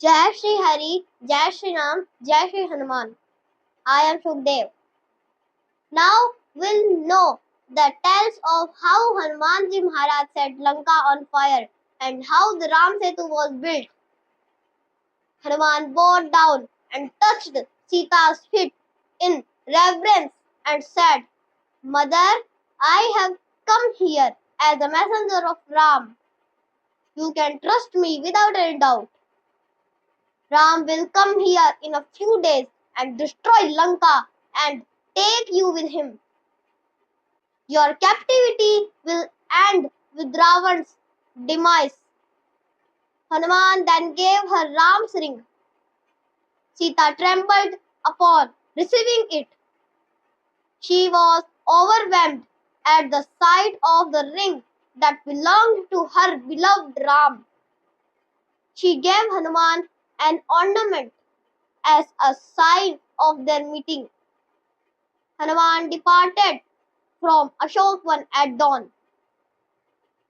Jai Shri Hari, Jai Shri Ram, Jai Shri Hanuman. I am Shukdev. Now we'll know the tales of how Hanumanji Maharaj set Lanka on fire and how the Ram Setu was built. Hanuman bowed down and touched Sita's feet in reverence and said, Mother, I have come here as a messenger of Ram. You can trust me without any doubt. Ram will come here in a few days and destroy Lanka and take you with him. Your captivity will end with Ravan's demise. Hanuman then gave her Ram's ring. Sita trembled upon receiving it. She was overwhelmed at the sight of the ring that belonged to her beloved Ram. She gave Hanuman an ornament as a sign of their meeting. Hanuman departed from Ashokvan at dawn.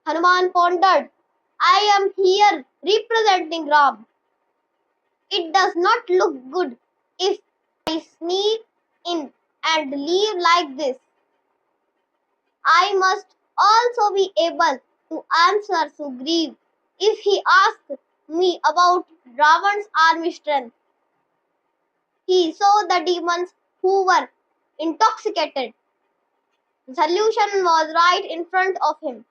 Hanuman pondered, I am here representing Ram. It does not look good if I sneak in and leave like this. I must also be able to answer Sugriv if he asks me about Ravan's army strength. He saw the demons who were intoxicated. The solution was right in front of him.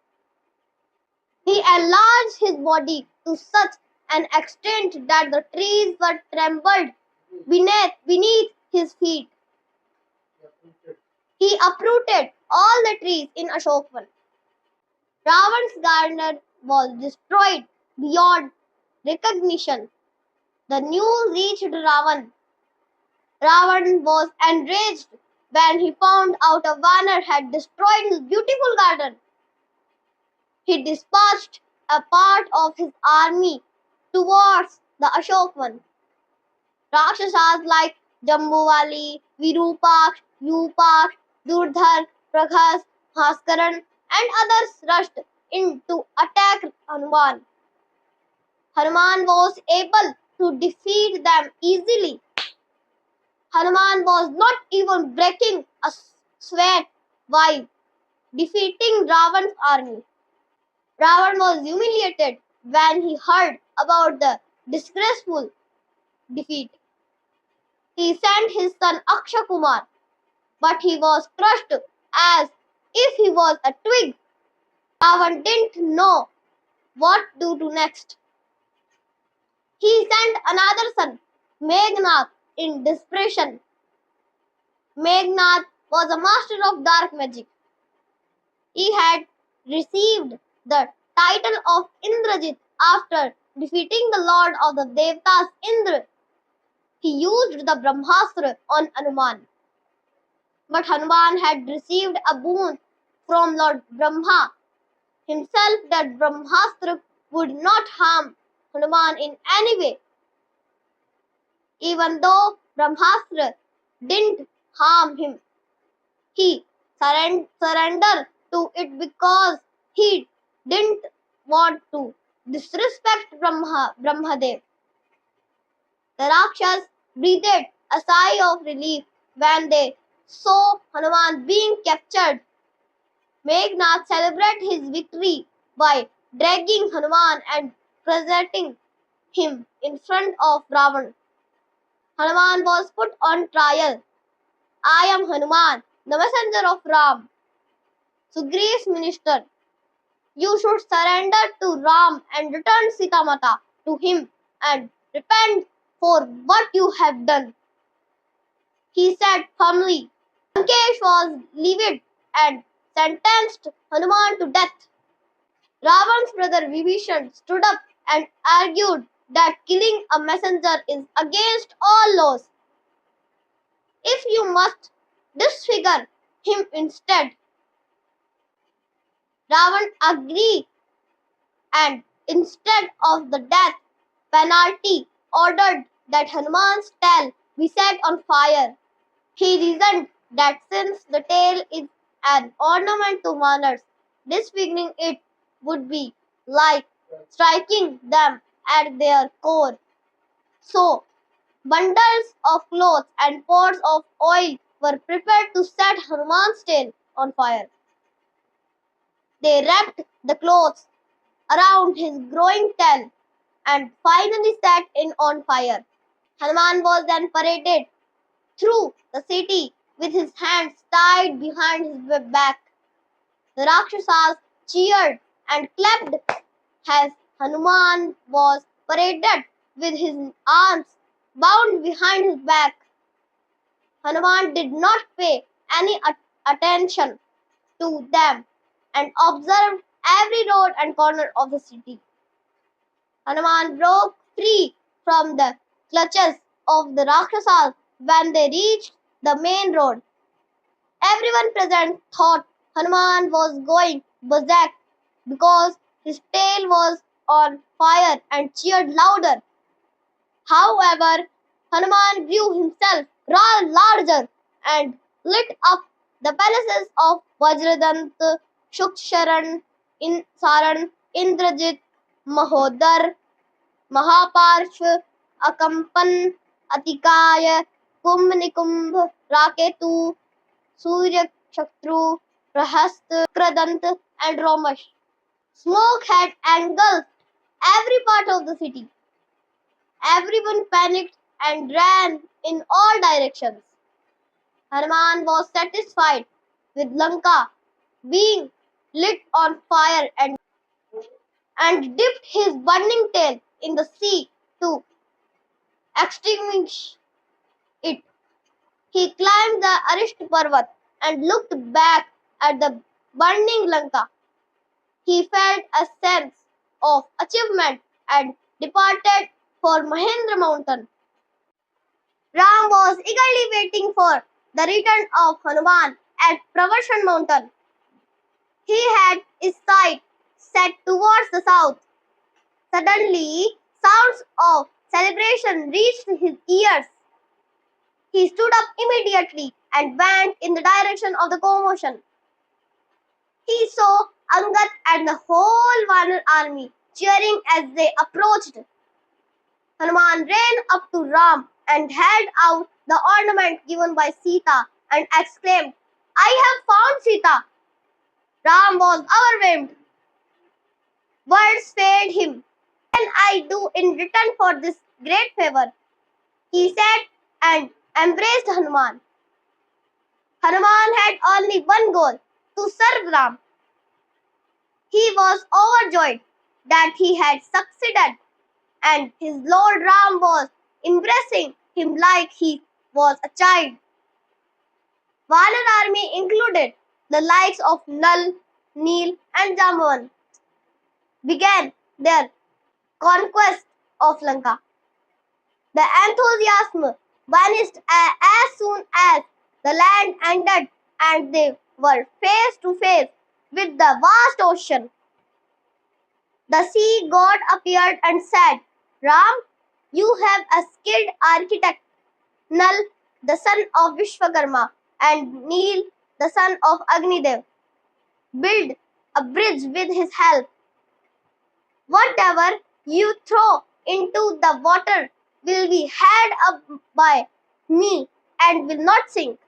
He enlarged his body to such an extent that the trees were trembled beneath his feet. He uprooted all the trees in Ashokvan. Ravan's garden was destroyed beyond recognition. The news reached Ravan. Ravan was enraged when he found out a Vanar had destroyed his beautiful garden. He dispatched a part of his army towards the Ashokvan. Rakshasas like Jambuvali, Virupaksh, Yupaksh, Durdhar, Praghas, Bhaskaran and others rushed in to attack Hanuman. Hanuman was able to defeat them easily. Hanuman was not even breaking a sweat while defeating Ravan's army. Ravan was humiliated when he heard about the disgraceful defeat. He sent his son Akshay Kumar, but he was crushed as if he was a twig. Ravan didn't know what to do next. He sent another son, Meghnad, in desperation. Meghnad was a master of dark magic. He had received the title of Indrajit after defeating the lord of the Devatas, Indra. He used the Brahmastra on Hanuman. But Hanuman had received a boon from Lord Brahma himself that Brahmastra would not harm Hanuman in any way. Even though Brahmastra didn't harm him, he surrendered to it because he didn't want to disrespect Brahmadev. The Rakshas breathed a sigh of relief when they saw Hanuman being captured. Meghnad celebrated his victory by dragging Hanuman and presenting him in front of Ravan. Hanuman was put on trial. I am Hanuman, the messenger of Ram, Sugriv's minister. You should surrender to Ram and return Sita Mata to him and repent for what you have done. He said firmly. Lankesh was livid and sentenced Hanuman to death. Ravan's brother Vibhishan stood up and argued that killing a messenger is against all laws. If you must disfigure him instead. Ravan agreed and instead of the death penalty ordered that Hanuman's tail be set on fire. He reasoned that since the tail is an ornament to manners, disfiguring it would be like striking them at their core. So, bundles of clothes and pots of oil were prepared to set Hanuman's tail on fire. They wrapped the clothes around his growing tail and finally set it on fire. Hanuman was then paraded through the city with his hands tied behind his back. The Rakshasas cheered and clapped as Hanuman was paraded with his arms bound behind his back. Hanuman did not pay any attention to them and observed every road and corner of the city. Hanuman broke free from the clutches of the Rakshasas when they reached the main road. Everyone present thought Hanuman was going berserk because his tail was on fire and cheered louder. However, Hanuman grew himself larger and lit up the palaces of Vajradant, Shuksharan, Saran, Indrajit, Mahodar, Mahaparsh, Akampan, Atikaya, Kumbh, Raketu, Surya Shaktru, Prahast, Kradant, and Romash. Smoke had engulfed every part of the city. Everyone panicked and ran in all directions. Hanuman was satisfied with Lanka being lit on fire and dipped his burning tail in the sea to extinguish it. He climbed the Arisht Parvat and looked back at the burning Lanka. He felt a sense of achievement and departed for Mahendra Mountain. Ram was eagerly waiting for the return of Hanuman at Pravashan Mountain. He had his sight set towards the south. Suddenly, sounds of celebration reached his ears. He stood up immediately and went in the direction of the commotion. He saw Angad and the whole Vanar army cheering as they approached. Hanuman ran up to Ram and held out the ornament given by Sita and exclaimed, "I have found Sita." Ram was overwhelmed. Words failed him. "What can I do in return for this great favor?" he said and embraced Hanuman. Hanuman had only one goal, to serve Ram. He was overjoyed that he had succeeded, and his Lord Ram was embracing him like he was a child. Vanar army included the likes of Nal, Neel, and Jamban began their conquest of Lanka. The enthusiasm vanished as soon as the land ended and they were face to face with the vast ocean. The sea god appeared and said, "Ram, you have a skilled architect. Nal, the son of Vishwakarma, and Neel, the son of Agnidev, build a bridge with his help. Whatever you throw into the water will be held up by me and will not sink."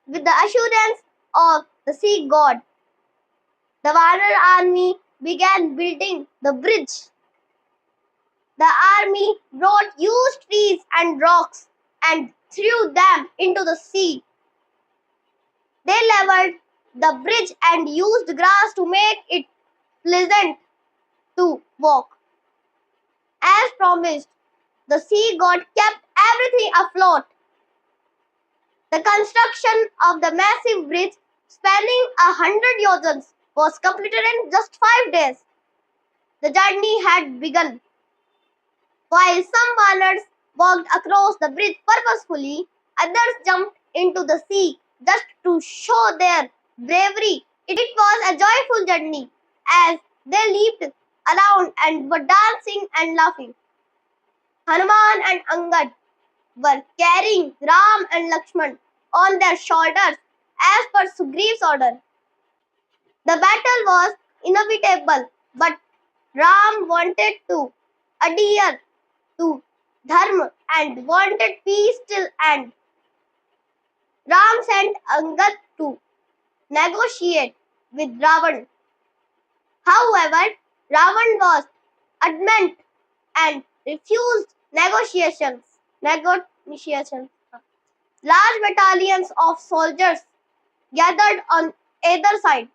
With the assurance of the sea god, the Vanar army began building the bridge. The army brought huge trees and rocks and threw them into the sea. They leveled the bridge and used grass to make it pleasant to walk. As promised, the sea god kept everything afloat. The construction of the massive bridge spanning 100 yojans was completed in just 5 days. The journey had begun. While some Vanars walked across the bridge purposefully, others jumped into the sea just to show their bravery. It was a joyful journey as they leaped around and were dancing and laughing. Hanuman and Angad were carrying Ram and Lakshman on their shoulders as per Sugriva's order. The battle was inevitable, but Ram wanted to adhere to dharma and wanted peace till end. Ram sent Angad to negotiate with Ravan. However, Ravan was adamant and refused negotiations. Large battalions of soldiers gathered on either side.